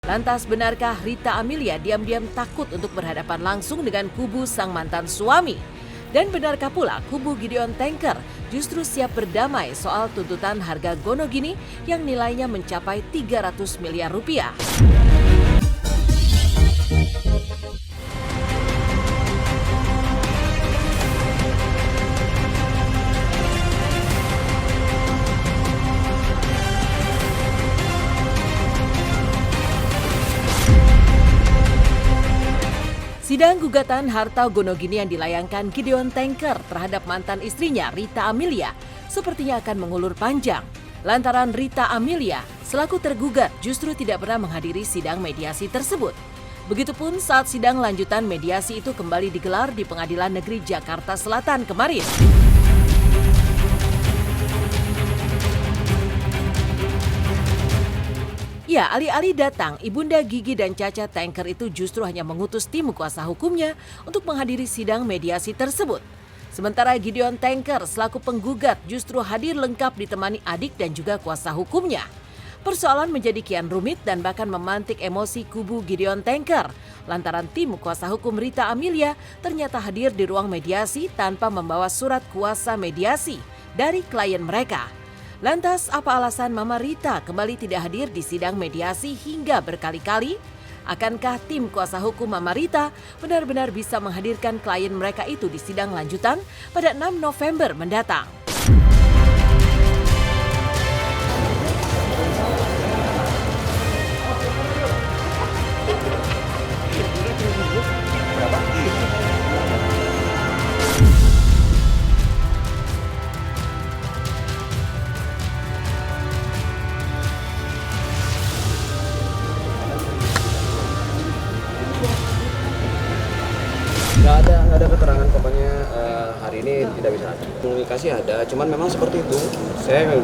Lantas benarkah Rita Amelia diam-diam takut untuk berhadapan langsung dengan kubu sang mantan suami? Dan benarkah pula kubu Gideon Tanker justru siap berdamai soal tuntutan harga Gonogini yang nilainya mencapai 300 miliar rupiah? Sidang gugatan harta Gonogini yang dilayangkan Gideon Tanker terhadap mantan istrinya Rita Amelia sepertinya akan mengulur panjang. Lantaran Rita Amelia selaku tergugat justru tidak pernah menghadiri sidang mediasi tersebut. Begitupun saat sidang lanjutan mediasi itu kembali digelar di Pengadilan Negeri Jakarta Selatan kemarin. Ya, alih-alih datang, Ibunda Gigi dan Caca Tanker itu justru hanya mengutus tim kuasa hukumnya untuk menghadiri sidang mediasi tersebut. Sementara Gideon Tanker selaku penggugat justru hadir lengkap ditemani adik dan juga kuasa hukumnya. Persoalan menjadi kian rumit dan bahkan memantik emosi kubu Gideon Tanker lantaran tim kuasa hukum Rita Amelia ternyata hadir di ruang mediasi tanpa membawa surat kuasa mediasi dari klien mereka. Lantas apa alasan Mama Rita kembali tidak hadir di sidang mediasi hingga berkali-kali? Akankah tim kuasa hukum Mama Rita benar-benar bisa menghadirkan klien mereka itu di sidang lanjutan pada 6 November mendatang? Nggak ada keterangan pokoknya hari ini tidak bisa hadir. Komunikasi ada, cuman memang seperti itu.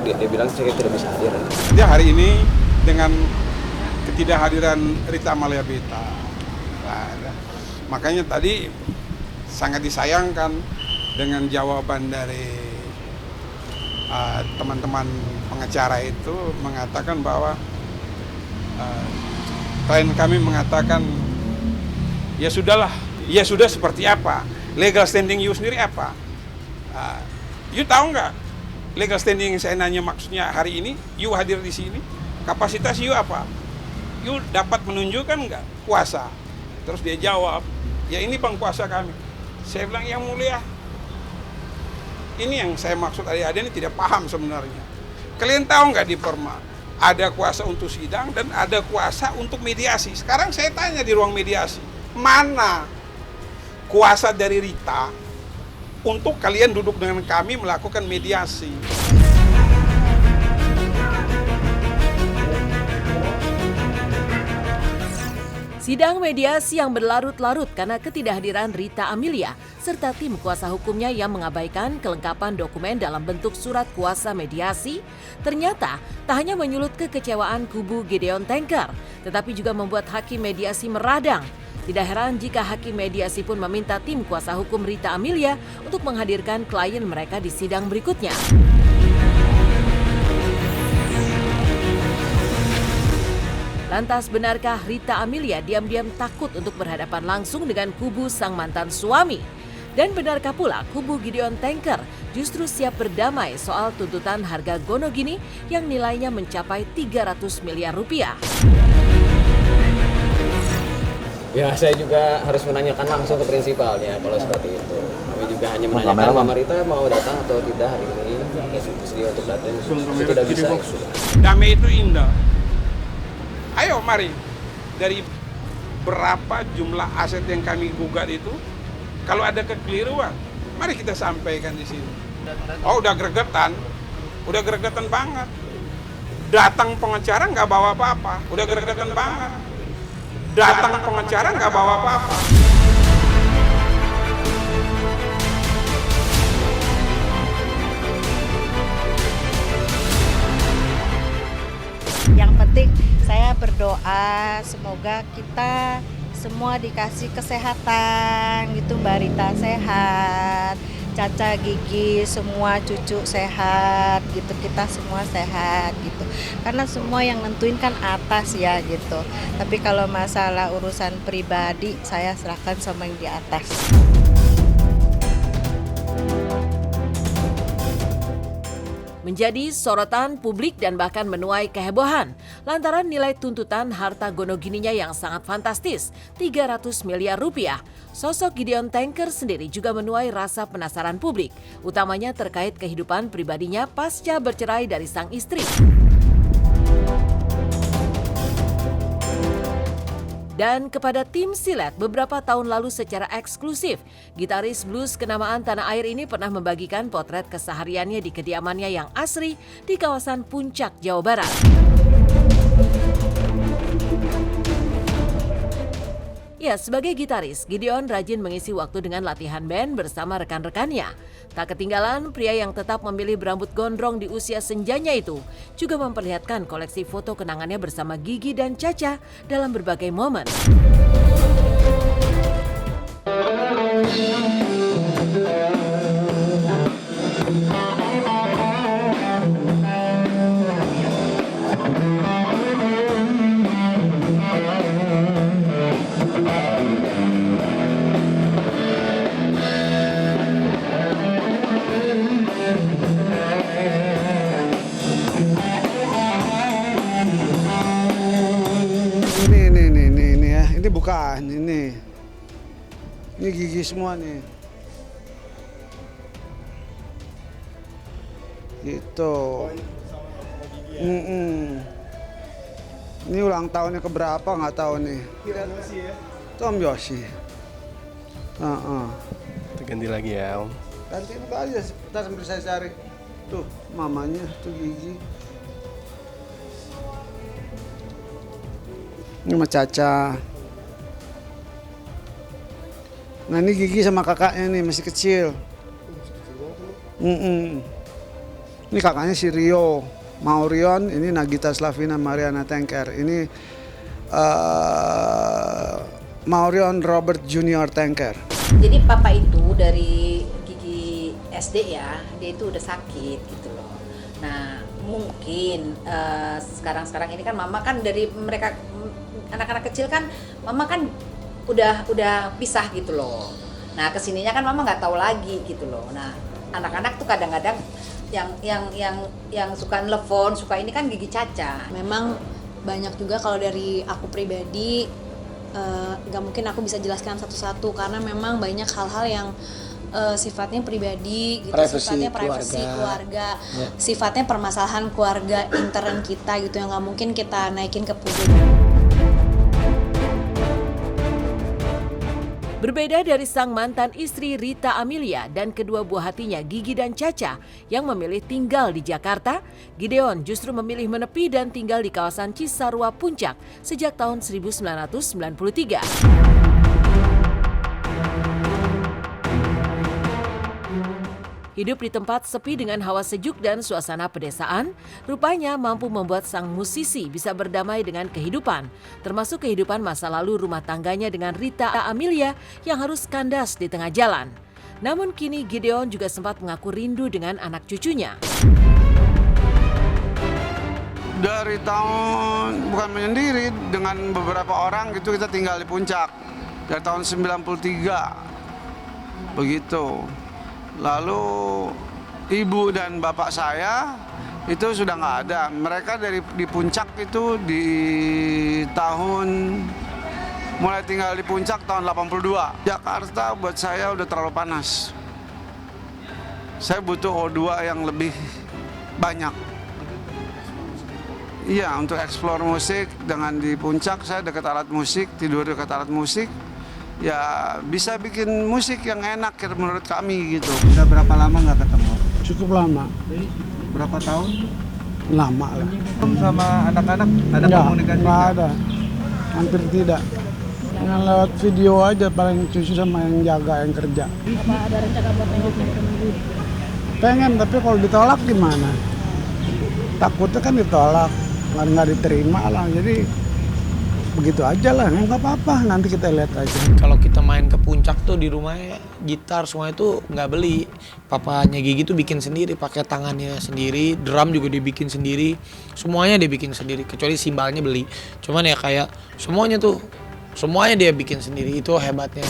Dia bilang saya tidak bisa hadir. Dia hari ini dengan ketidakhadiran Rita Amelia Beta. Makanya tadi sangat disayangkan dengan jawaban dari teman-teman pengacara itu mengatakan bahwa klien kami mengatakan ya sudahlah. Ya sudah seperti apa? Legal standing you sendiri apa? You tahu nggak? Legal standing yang saya nanya maksudnya hari ini, you hadir di sini, kapasitas you apa? You dapat menunjukkan nggak kuasa? Terus dia jawab, ya ini pengkuasa kami. Saya bilang yang mulia, ini yang saya maksud adik-adik ini tidak paham sebenarnya. Kalian tahu nggak di Perma? Ada kuasa untuk sidang dan ada kuasa untuk mediasi. Sekarang saya tanya di ruang mediasi, mana kuasa dari Rita untuk kalian duduk dengan kami melakukan mediasi? Sidang mediasi yang berlarut-larut karena ketidakhadiran Rita Amelia serta tim kuasa hukumnya yang mengabaikan kelengkapan dokumen dalam bentuk surat kuasa mediasi ternyata tak hanya menyulut kekecewaan kubu Gideon Tanker, tetapi juga membuat hakim mediasi meradang. Tidak heran jika hakim mediasi pun meminta tim kuasa hukum Rita Amelia untuk menghadirkan klien mereka di sidang berikutnya. Lantas benarkah Rita Amelia diam-diam takut untuk berhadapan langsung dengan kubu sang mantan suami? Dan benarkah pula kubu Gideon Tanker justru siap berdamai soal tuntutan harga Gonogini yang nilainya mencapai 300 miliar rupiah? Ya, saya juga harus menanyakan langsung ke prinsipalnya kalau seperti itu. Kami juga hanya menanyakan Mama Rita mau datang atau tidak hari ini. Sedia untuk datang, itu tidak bisa. Damai itu indah. Ayo mari, dari berapa jumlah aset yang kami gugat itu, kalau ada kekeliruan, mari kita sampaikan di sini. Oh, udah gregetan banget. Datang pengacara nggak bawa apa-apa, udah gregetan banget. Datang pengacara nggak bawa apa-apa. Yang penting saya berdoa semoga kita semua dikasih kesehatan gitu, Mbak Rita sehat. Caca, Gigi, semua cucu sehat gitu, kita semua sehat gitu. Karena semua yang nentuin kan atas ya gitu. Tapi kalau masalah urusan pribadi saya serahkan sama yang di atas. Menjadi sorotan publik dan bahkan menuai kehebohan lantaran nilai tuntutan harta gonogininya yang sangat fantastis, 300 miliar rupiah. Sosok Gideon Tanker sendiri juga menuai rasa penasaran publik, utamanya terkait kehidupan pribadinya pasca bercerai dari sang istri. Dan kepada tim Silet beberapa tahun lalu secara eksklusif, gitaris blues kenamaan tanah air ini pernah membagikan potret kesehariannya di kediamannya yang asri di kawasan Puncak, Jawa Barat. Ya, sebagai gitaris, Gideon rajin mengisi waktu dengan latihan band bersama rekan-rekannya. Tak ketinggalan, pria yang tetap memilih berambut gondrong di usia senjanya itu juga memperlihatkan koleksi foto kenangannya bersama Gigi dan Caca dalam berbagai momen. Ini ya, ini bukan, ini Gigi semua nih. Gitu. Ini ulang tahunnya keberapa nggak tahu nih. Tom Yoshi. Kita ganti lagi ya, Om. Ganti buka aja, sebentar sambil saya cari. Tuh, mamanya, tuh Gigi. Ini sama Caca. Nah ini Gigi sama kakaknya nih, masih kecil. Ini kakaknya si Rio Maurion, ini Nagita Slavina Mariana Tanker. Ini Maurion Robert Junior Tanker. Jadi papa itu dari Gigi SD ya, dia itu udah sakit gitu loh. Nah mungkin sekarang ini kan mama kan dari mereka anak-anak kecil kan mama kan udah pisah gitu loh. Nah kesininya kan mama nggak tahu lagi gitu loh. Nah anak-anak tuh kadang-kadang yang suka nelfon, suka ini kan Gigi Caca. Memang banyak juga kalau dari aku pribadi nggak mungkin aku bisa jelaskan satu-satu karena memang banyak hal-hal yang sifatnya pribadi gitu, sifatnya privasi keluarga, sifatnya permasalahan keluarga intern kita gitu yang nggak mungkin kita naikin ke publik. Berbeda dari sang mantan istri Rita Amelia dan kedua buah hatinya Gigi dan Caca yang memilih tinggal di Jakarta, Gideon justru memilih menepi dan tinggal di kawasan Cisarua Puncak sejak tahun 1993. Hidup di tempat sepi dengan hawa sejuk dan suasana pedesaan, rupanya mampu membuat sang musisi bisa berdamai dengan kehidupan, termasuk kehidupan masa lalu rumah tangganya dengan Rita Amelia yang harus kandas di tengah jalan. Namun kini Gideon juga sempat mengaku rindu dengan anak cucunya. Dari tahun, bukan menyendiri, dengan beberapa orang gitu kita tinggal di Puncak. Dari tahun 93, begitu. Lalu ibu dan bapak saya itu sudah nggak ada. Mereka di Puncak itu di tahun, mulai tinggal di Puncak tahun 82. Jakarta buat saya udah terlalu panas. Saya butuh O2 yang lebih banyak. Iya, untuk eksplor musik dengan di Puncak saya dekat alat musik, tidur dekat alat musik. Ya bisa bikin musik yang enak menurut kami gitu. Udah berapa lama nggak ketemu? Cukup lama. Berapa tahun? Lama lah. Sama anak-anak ada komunikasi? Nggak ada, hampir tidak. Yang lewat video aja paling cucu sama yang jaga, yang kerja. Apa ada rencana buat nengokin? Pengen, tapi kalau ditolak gimana? Takutnya kan ditolak, nggak diterima lah. Jadi begitu aja lah, nggak apa-apa, nanti kita lihat aja. Kalau kita main ke puncak tuh di rumahnya gitar semua itu nggak beli. Papanya Gigi tuh bikin sendiri, pakai tangannya sendiri, drum juga dibikin sendiri, semuanya dia bikin sendiri, kecuali simbalnya beli. Cuman ya kayak semuanya dia bikin sendiri, itu hebatnya.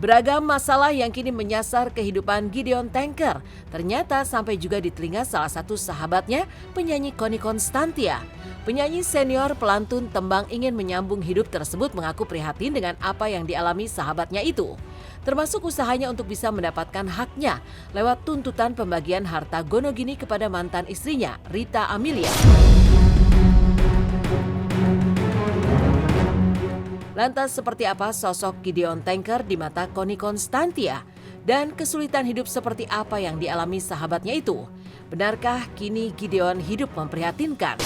Beragam masalah yang kini menyasar kehidupan Gideon Tanker ternyata sampai juga di telinga salah satu sahabatnya, penyanyi Connie Constantia. Penyanyi senior pelantun tembang Ingin Menyambung Hidup tersebut mengaku prihatin dengan apa yang dialami sahabatnya itu. Termasuk usahanya untuk bisa mendapatkan haknya lewat tuntutan pembagian harta Gonogini kepada mantan istrinya, Rita Amelia. Lantas seperti apa sosok Gideon Tanker di mata Connie Constantia? Dan kesulitan hidup seperti apa yang dialami sahabatnya itu? Benarkah kini Gideon hidup memprihatinkan?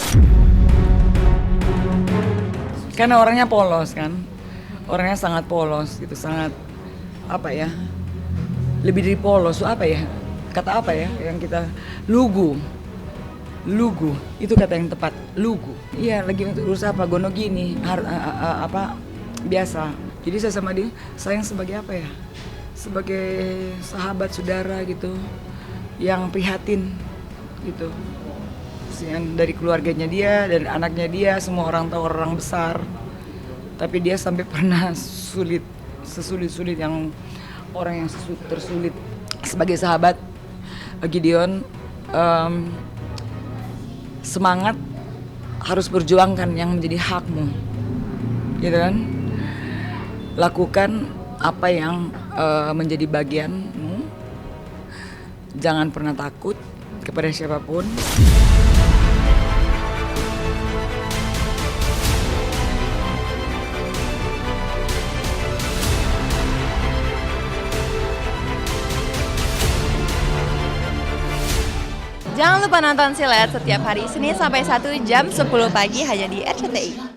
Karena orangnya polos kan, orangnya sangat polos gitu, sangat apa ya, lebih dari polos, apa ya, kata apa ya yang kita, lugu, itu kata yang tepat, lugu. Iya lagi untuk urus apa, Gonogini, biasa. Jadi saya sama dia sayang sebagai apa ya, sebagai sahabat saudara gitu, yang prihatin gitu. Yang dari keluarganya dia, dari anaknya dia, semua orang tahu orang besar. Tapi dia sampai pernah sesulit-sulit yang orang yang tersulit. Sebagai sahabat Gideon, semangat harus perjuangkan yang menjadi hakmu, gitu kan? Lakukan apa yang menjadi bagianmu. Jangan pernah takut kepada siapapun. Jangan lupa nonton Silet setiap hari Senin sampai 1 jam 10 pagi hanya di RCTI.